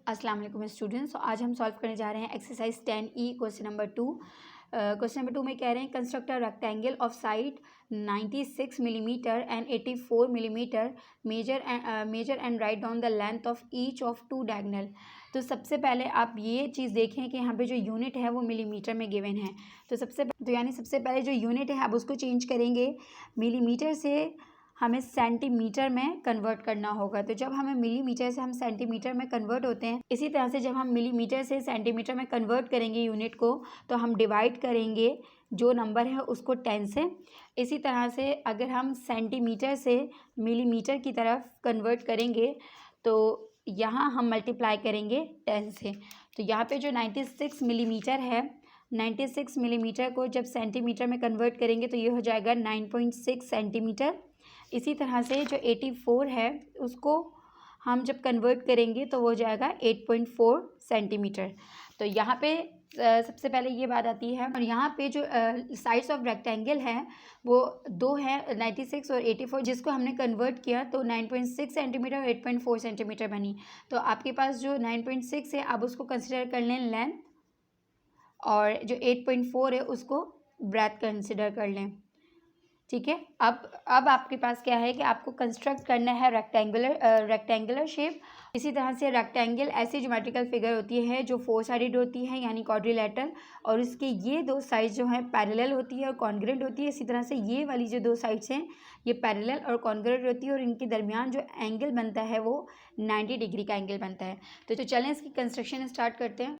अस्सलाम वालेकुम स्टूडेंट्स। आज हम सॉल्व करने जा रहे हैं exercise 10E question number 2। Question number 2 में कह रहे हैं construct a rectangle of side 96 millimetre and 84 millimetre, measure and write down the length of each of two diagonal. तो सबसे पहले आप ये चीज़ देखें कि यहाँ पे जो यूनिट है वो मिलीमीटर में गिवन है। तो सबसे पहले जो यूनिट है आप उसको चेंज करेंगे, मिलीमीटर से हमें सेंटीमीटर में कन्वर्ट करना होगा। तो जब हमें मिलीमीटर से हम सेंटीमीटर में कन्वर्ट होते हैं, इसी तरह से जब हम मिलीमीटर से सेंटीमीटर में कन्वर्ट करेंगे यूनिट को, तो हम डिवाइड करेंगे जो नंबर है उसको 10 से। इसी तरह से अगर हम सेंटीमीटर से मिलीमीटर की तरफ कन्वर्ट करेंगे तो यहाँ हम मल्टीप्लाई करेंगे 10 से। तो यहाँ पे जो 96 मिलीमीटर है, 96 मिलीमीटर को जब सेंटीमीटर में कन्वर्ट करेंगे तो ये हो जाएगा 9.6 सेंटीमीटर। इसी तरह से जो 84 है उसको हम जब कन्वर्ट करेंगे तो वो हो जाएगा 8.4 सेंटीमीटर। तो यहाँ पे सबसे पहले ये बात आती है, और यहाँ पे जो साइड्स ऑफ रेक्टेंगल है वो दो है, 96 और 84, जिसको हमने कन्वर्ट किया तो 9.6 सेंटीमीटर और 8.4 सेंटीमीटर बनी। तो आपके पास जो 9.6 है आप उसको कंसिडर कर लें लेंथ, और जो 8.4 है उसको ब्रेथ कंसिडर कर लें। ठीक है। अब आपके पास क्या है कि आपको कंस्ट्रक्ट करना है रेक्टेंगुलर शेप। इसी तरह से रेक्टेंगल ऐसी ज्योमेट्रिकल फिगर होती है जो 4 साइडेड होती है, यानी क्वाड्रिलेटरल, और इसके ये दो साइड्स जो हैं पैरेलल होती है और कॉन्ग्रुएंट होती है। इसी तरह से ये वाली जो दो साइड्स हैं ये पैरेलल और कॉन्ग्रुएंट होती है, और इनके दरमियान जो एंगल बनता है वो 90 डिग्री का एंगल बनता है। तो चलें इसकी कंस्ट्रक्शन स्टार्ट करते हैं।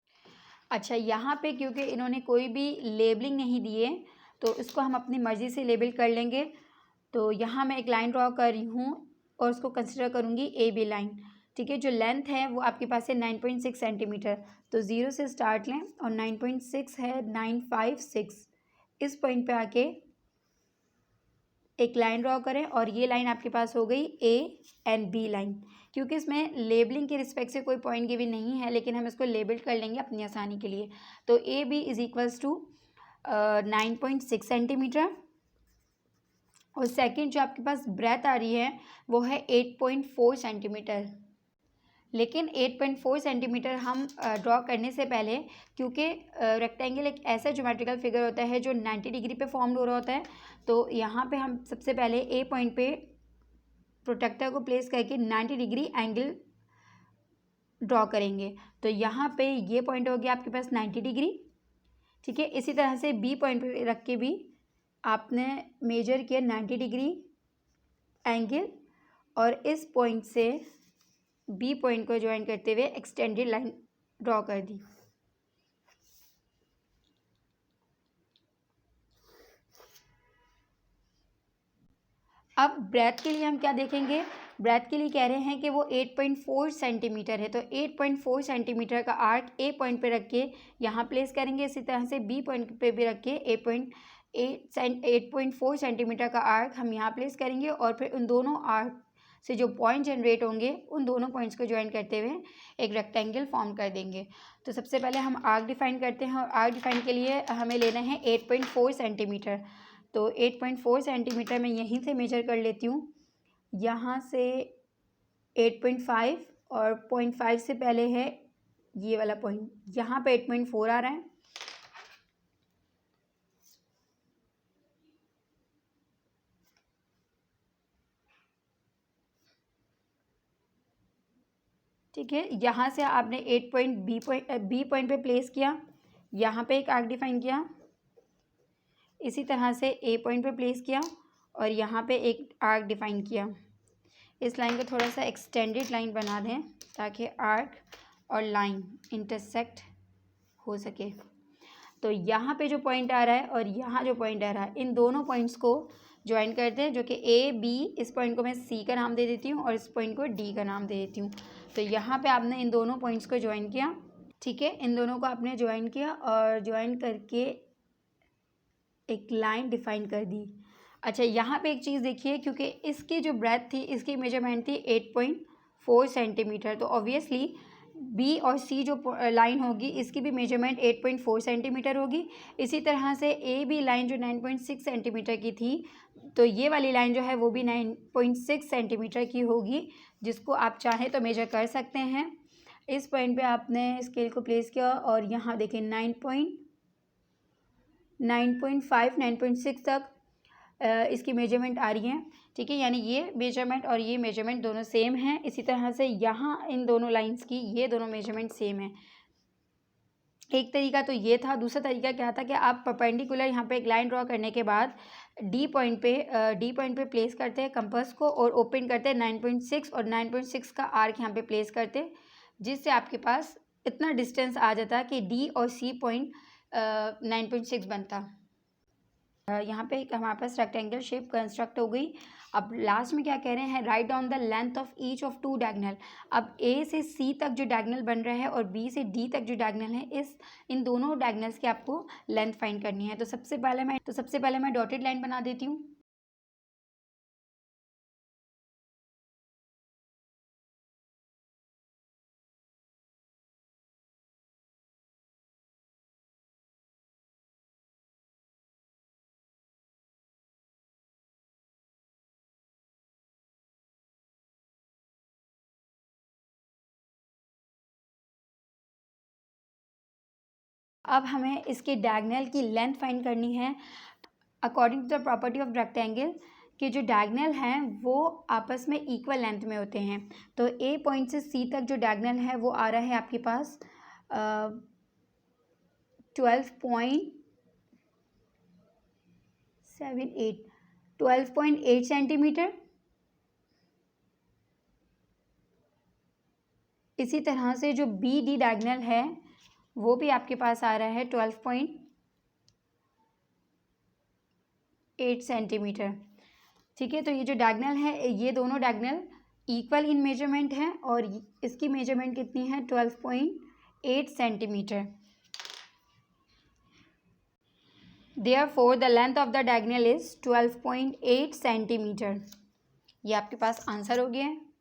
अच्छा, यहाँ पे क्योंकि इन्होंने कोई भी लेबलिंग नहीं दी है तो इसको हम अपनी मर्ज़ी से लेबल कर लेंगे। तो यहाँ मैं एक लाइन ड्रॉ कर रही हूँ और उसको कंसिडर करूँगी ए बी लाइन। ठीक है। जो लेंथ है वो आपके पास है 9.6 सेंटीमीटर। तो 0 से स्टार्ट लें और 9.6 है 956, इस पॉइंट पे आके एक लाइन ड्रॉ करें, और ये लाइन आपके पास हो गई ए एंड बी लाइन। क्योंकि इसमें लेबलिंग के रिस्पेक्ट से कोई पॉइंट गिवन नहीं है, लेकिन हम इसको लेबल कर लेंगे अपनी आसानी के लिए। तो A B is equals to 9.6 centimetre, और सेकंड जो आपके पास ब्रेथ आ रही है वो है 8.4 सेंटीमीटर। लेकिन 8.4 सेंटीमीटर हम ड्रॉ करने से पहले, क्योंकि रेक्टेंगल एक ऐसा ज्योमेट्रिकल फिगर होता है जो 90 डिग्री पे फॉर्म्ड हो रहा होता है, तो यहाँ पे हम सबसे पहले ए पॉइंट पे प्रोटेक्टर को प्लेस करके 90 डिग्री एंगल ड्रॉ करेंगे। तो यहाँ पे ये पॉइंट हो गया आपके पास 90 डिग्री। ठीक है। इसी तरह से बी पॉइंट पे रख के भी आपने मेजर किया 90 डिग्री एंगल, और इस पॉइंट से बी पॉइंट को ज्वाइन करते हुए एक्सटेंडेड लाइन ड्रॉ कर दी। अब ब्रेथ के लिए हम क्या देखेंगे, ब्रेथ के लिए कह रहे हैं कि वो 8.4 सेंटीमीटर है। तो 8.4 सेंटीमीटर का आर्क ए पॉइंट पे रख के यहाँ प्लेस करेंगे। इसी तरह से बी पॉइंट पे भी रख के 8.4 सेंटीमीटर का आर्क हम यहाँ प्लेस करेंगे, और फिर उन दोनों आर्क से जो पॉइंट जनरेट होंगे उन दोनों पॉइंट्स को ज्वाइन करते हुए एक रेक्टेंगल फॉर्म कर देंगे। तो सबसे पहले हम आर्क डिफाइन करते हैं, और आर्क डिफाइन के लिए हमें लेना है 8.4 सेंटीमीटर। तो 8.4 सेंटीमीटर मैं यहीं से मेजर कर लेती हूँ, यहाँ से 8.5, और 0.5 से पहले है ये वाला पॉइंट, यहाँ पे 8.4 आ रहा है। ठीक है। यहाँ से आपने बी पॉइंट पे प्लेस किया, यहाँ पे एक आर्क डिफाइन किया, इसी तरह से ए पॉइंट पे प्लेस किया और यहाँ पे एक आर्क डिफाइन किया। इस लाइन को थोड़ा सा एक्सटेंडेड लाइन बना दें ताकि आर्क और लाइन इंटरसेक्ट हो सके। तो यहाँ पे जो पॉइंट आ रहा है और यहाँ जो पॉइंट आ रहा है, इन दोनों पॉइंट्स को ज्वाइन करते हैं, जो कि ए बी। इस पॉइंट को मैं सी का नाम दे देती हूँ और इस पॉइंट को डी का नाम दे देती हूँ। तो यहाँ पे आपने इन दोनों पॉइंट्स को ज्वाइन किया। ठीक है। इन दोनों को आपने ज्वाइन किया और ज्वाइन करके एक लाइन डिफाइन कर दी। अच्छा, यहाँ पे एक चीज़ देखिए, क्योंकि इसकी जो ब्रेथ थी, इसकी मेजरमेंट थी 8.4 सेंटीमीटर, तो ऑब्वियसली बी और सी जो लाइन होगी इसकी भी मेजरमेंट 8.4 सेंटीमीटर होगी। इसी तरह से ए बी लाइन जो 9.6 सेंटीमीटर की थी, तो ये वाली लाइन जो है वो भी 9.6 सेंटीमीटर की होगी, जिसको आप चाहें तो मेजर कर सकते हैं। इस पॉइंट पे आपने स्केल को प्लेस किया और यहाँ देखिए 9.5 9.6 तक इसकी मेजरमेंट आ रही है। ठीक है, यानी ये मेजरमेंट और ये मेजरमेंट दोनों सेम हैं। इसी तरह से यहाँ इन दोनों लाइंस की ये दोनों मेजरमेंट सेम है। एक तरीका तो ये था। दूसरा तरीका क्या था कि आप परपेंडिकुलर यहाँ पे एक लाइन ड्रॉ करने के बाद डी पॉइंट पे प्लेस करते हैं कंपास को और ओपन करते हैं 9.6 और 9.6 का आर्क यहाँ पे प्लेस करते हैं, जिससे आपके पास इतना डिस्टेंस आ जाता कि डी और सी पॉइंट 9.6 बनता। यहाँ पे एक हमारे पास रेक्टेंगल शेप कंस्ट्रक्ट हो गई। अब लास्ट में क्या कह रहे हैं, right down the length of each of 2 diagonal. अब ए से सी तक जो डायगोनल बन रहा है और बी से डी तक जो डायगोनल है, इन दोनों डायगोनल्स की आपको लेंथ फाइंड करनी है। तो सबसे पहले मैं डॉटेड लाइन बना देती हूँ। अब हमें इसके डायगोनल की लेंथ फाइंड करनी है। According to the property of rectangle के जो डायगोनल हैं वो आपस में इक्वल लेंथ में होते हैं। तो ए पॉइंट से सी तक जो डायगोनल है वो आ रहा है आपके पास 12.8 सेंटीमीटर। इसी तरह से जो बी डी डायगोनल है वो भी आपके पास आ रहा है 12.8 सेंटीमीटर। ठीक है, तो ये जो डायगोनल है, ये दोनों डायगोनल इक्वल इन मेजरमेंट है और इसकी मेजरमेंट कितनी है 12.8 centimetre. Therefore, the length of the diagonal is 12.8 centimetre. ये आपके पास आंसर हो गया है।